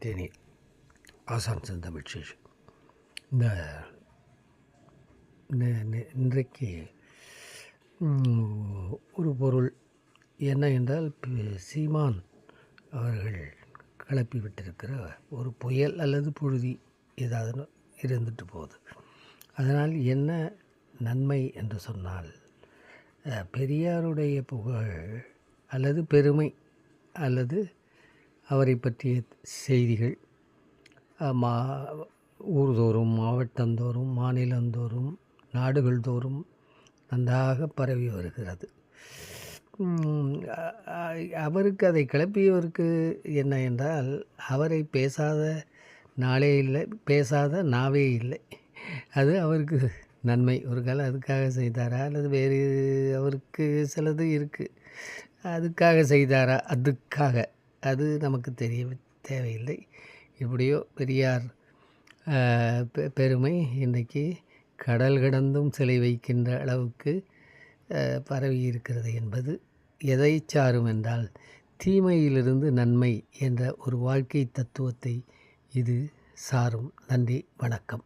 தேனி ஆசான் செந்தமிழ் சேஷன். இந்த இன்றைக்கு ஒரு பொருள் என்ன என்றால், சீமான் அவர்கள் கிளப்பி விட்டிருக்கிற ஒரு புயல் அல்லது புழுதி ஏதாவது இருந்துட்டு போகுது. அதனால் என்ன நன்மை என்று சொன்னால், பெரியாருடைய புகழ் அல்லது பெருமை அல்லது அவரை பற்றிய செய்திகள் ஊர்தோறும், மாவட்டந்தோறும், மாநிலந்தோறும், நாடுகள் தோறும் நன்றாக பரவி வருகிறது. அவருக்கு அதை கிளப்பியவருக்கு என்ன என்றால், அவரை பேசாத நாளே இல்லை, பேசாத நாவே இல்லை. அது அவருக்கு நன்மை. ஒரு காலம் அதுக்காக செய்தாரா அல்லது வேறு அவருக்கு சிலது இருக்குது அதுக்காக செய்தாரா, அதுக்காக அது நமக்கு தேவையில்லை. இப்படியோ பெரியார் பெருமை இன்றைக்கு கடல் கடந்தும் சிலை வைக்கின்ற அளவுக்கு பரவி இருக்கிறது என்பது எதை சாரும் என்றால், தீமையிலிருந்து நன்மை என்ற ஒரு வாழ்க்கை தத்துவத்தை இது சாரும். நன்றி, வணக்கம்.